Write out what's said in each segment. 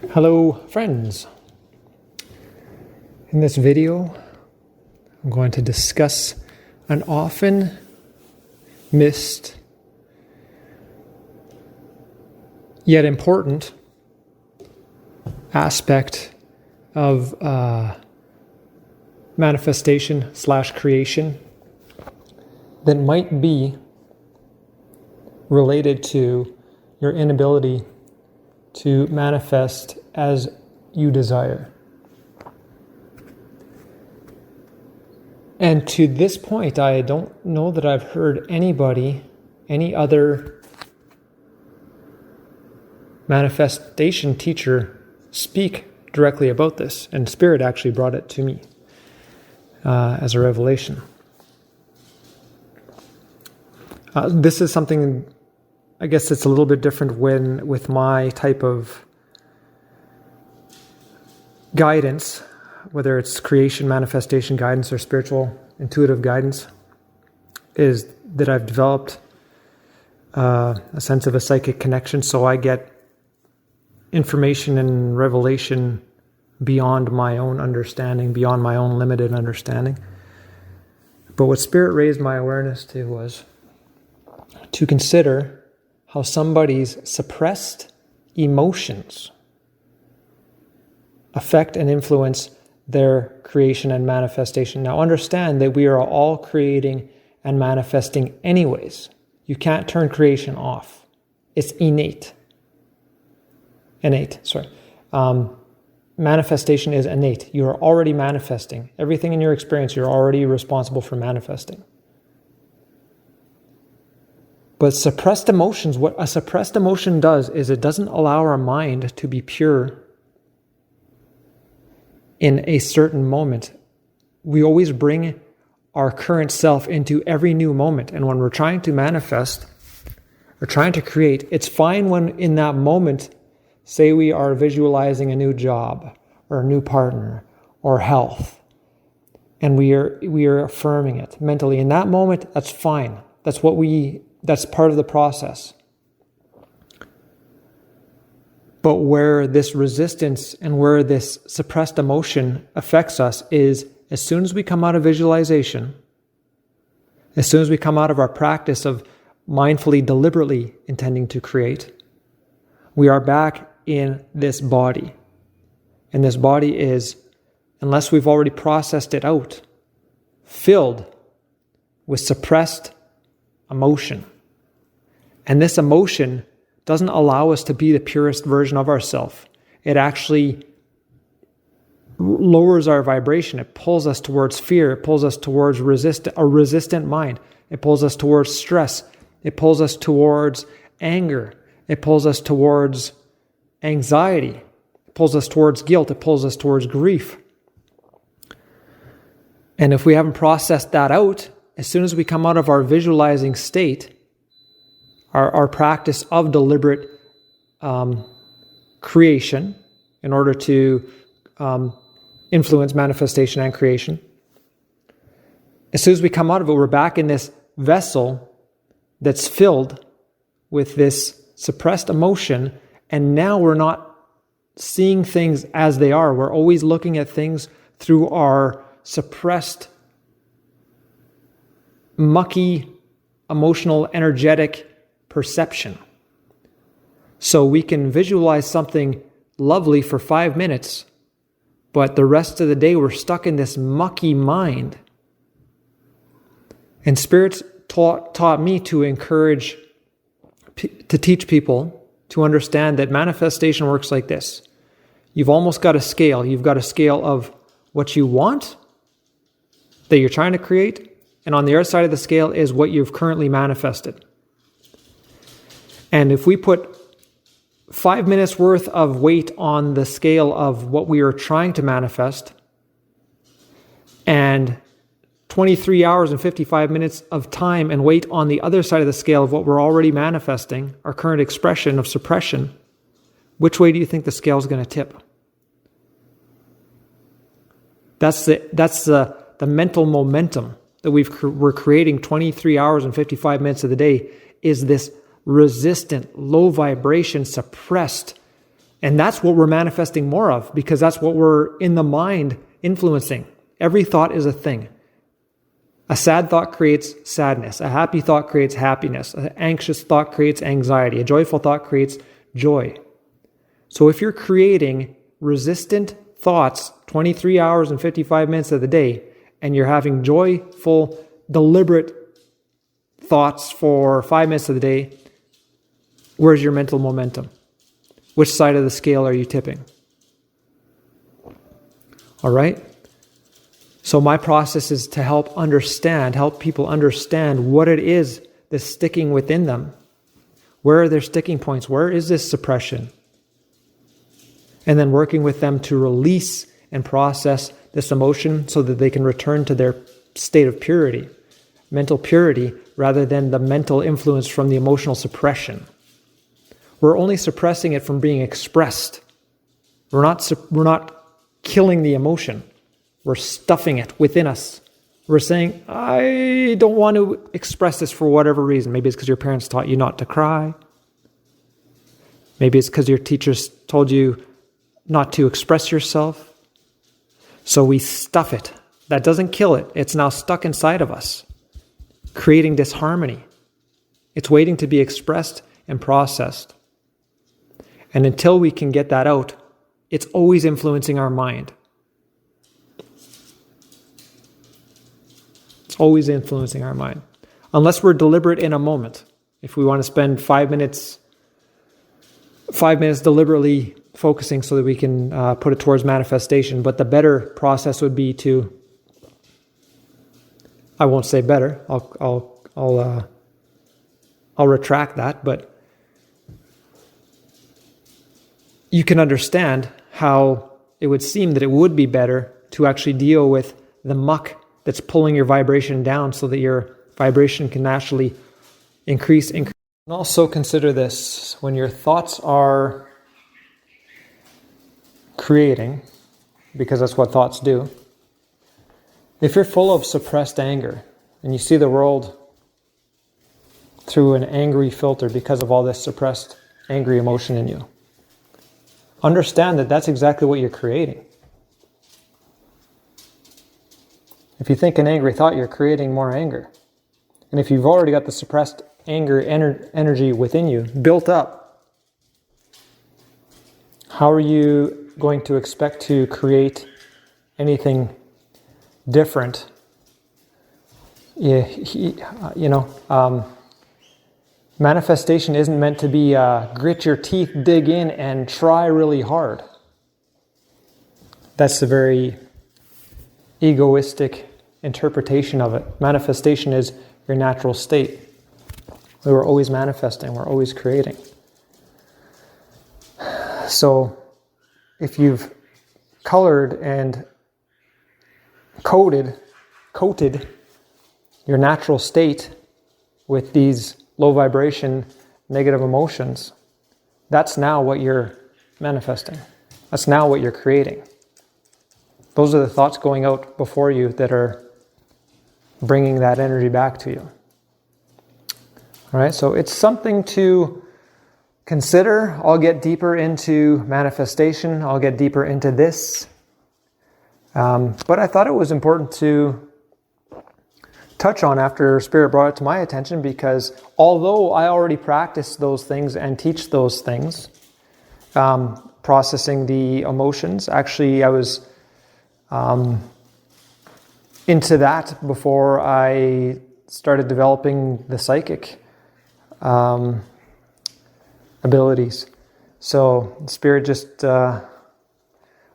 Hello friends. In this video, I'm going to discuss an often missed yet important aspect of manifestation/creation that might be related to your inability to manifest as you desire. And to this point, I don't know that I've heard any other manifestation teacher speak directly about this. And Spirit actually brought it to me as a revelation. This is something, I guess it's a little bit different with my type of guidance, whether it's creation, manifestation guidance, or spiritual, intuitive guidance, is that I've developed a sense of a psychic connection, so I get information and revelation beyond my own understanding, beyond my own limited understanding. But what Spirit raised my awareness to was to consider how somebody's suppressed emotions affect and influence their creation and manifestation. Now understand that we are all creating and manifesting anyways. You can't turn creation off. It's innate. Manifestation is innate. You are already manifesting. Everything in your experience, you're already responsible for manifesting. But suppressed emotions, what a suppressed emotion does is it doesn't allow our mind to be pure in a certain moment. We always bring our current self into every new moment. And when we're trying to manifest or trying to create, it's fine when in that moment, say we are visualizing a new job or a new partner or health, and we are affirming it mentally. In that moment, that's fine. That's part of the process. But where this resistance and where this suppressed emotion affects us is as soon as we come out of visualization, as soon as we come out of our practice of mindfully, deliberately intending to create, we are back in this body. And this body is, unless we've already processed it out, filled with suppressed emotion. And this emotion doesn't allow us to be the purest version of ourselves. It actually lowers our vibration. It pulls us towards fear. It pulls us towards a resistant mind. It pulls us towards stress. It pulls us towards anger. It pulls us towards anxiety. It pulls us towards guilt. It pulls us towards grief. And if we haven't processed that out, as soon as we come out of our visualizing state, our practice of deliberate creation in order to influence manifestation and creation, as soon as we come out of it, we're back in this vessel that's filled with this suppressed emotion, and now we're not seeing things as they are. We're always looking at things through our suppressed, mucky, emotional, energetic perception. So we can visualize something lovely for 5 minutes, but the rest of the day we're stuck in this mucky mind. And Spirit taught me to encourage, to teach people to understand that manifestation works like this. You've almost got a scale. You've got a scale of what you want, that you're trying to create, and on the other side of the scale is what you've currently manifested. And if we put 5 minutes worth of weight on the scale of what we are trying to manifest, and 23 hours and 55 minutes of time and weight on the other side of the scale of what we're already manifesting, our current expression of suppression, which way do you think the scale is going to tip? That's the mental momentum that we're creating 23 hours and 55 minutes of the day, is this resistant, low vibration, suppressed And that's what we're manifesting more of, because that's what we're in the mind influencing. Every thought is a thing. A sad thought creates sadness. A happy thought creates happiness. An anxious thought creates anxiety. A joyful thought creates joy. So if you're creating resistant thoughts 23 hours and 55 minutes of the day, and you're having joyful, deliberate thoughts for 5 minutes of the day, where's your mental momentum? Which side of the scale are you tipping? All right? So my process is to help people understand what it is that's sticking within them. Where are their sticking points? Where is this suppression? And then working with them to release and process this emotion so that they can return to their state of purity, mental purity, rather than the mental influence from the emotional suppression. We're only suppressing it from being expressed. We're not killing the emotion. We're stuffing it within us. We're saying, I don't want to express this for whatever reason. Maybe it's because your parents taught you not to cry. Maybe it's because your teachers told you not to express yourself. So we stuff it. That doesn't kill it. It's now stuck inside of us, creating disharmony. It's waiting to be expressed and processed. And until we can get that out, it's always influencing our mind. It's always influencing our mind. Unless we're deliberate in a moment. If we want to spend 5 minutes deliberately focusing so that we can put it towards manifestation. But the better process would be to, I won't say better, I'll retract that, but you can understand how it would seem that it would be better to actually deal with the muck that's pulling your vibration down so that your vibration can naturally increase. And also consider this, when your thoughts are creating, because that's what thoughts do, if you're full of suppressed anger and you see the world through an angry filter because of all this suppressed angry emotion in you, understand that that's exactly what you're creating. If you think an angry thought, you're creating more anger. And if you've already got the suppressed anger energy within you built up, how are you going to expect to create anything different? Manifestation isn't meant to be grit your teeth, dig in, and try really hard. That's a very egoistic interpretation of it. Manifestation is your natural state. We're always manifesting, we're always creating. So if you've colored and coated your natural state with these low vibration, negative emotions, that's now what you're manifesting. That's now what you're creating. Those are the thoughts going out before you that are bringing that energy back to you. All right, so it's something to consider. I'll get deeper into manifestation. I'll get deeper into this. But I thought it was important to touch on after Spirit brought it to my attention, because although I already practice those things and teach those things, processing the emotions, actually I was into that before I started developing the psychic abilities. So Spirit just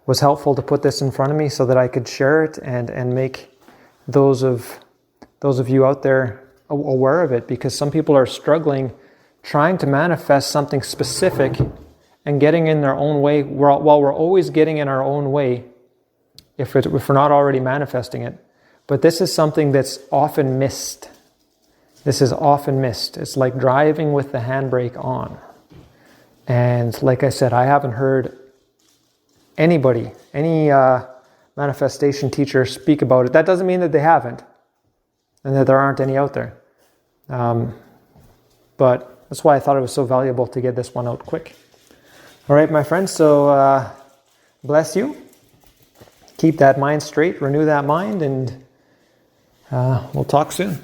was helpful to put this in front of me so that I could share it and make those of you out there aware of it, because some people are struggling trying to manifest something specific and getting in their own way. While we're always getting in our own way, if we're not already manifesting it. But this is something that's often missed. This is often missed. It's like driving with the handbrake on. And like I said, I haven't heard any manifestation teacher speak about it. That doesn't mean that they haven't, and that there aren't any out there. But that's why I thought it was so valuable to get this one out quick. All right, my friends, so bless you. Keep that mind straight, renew that mind, and we'll talk soon.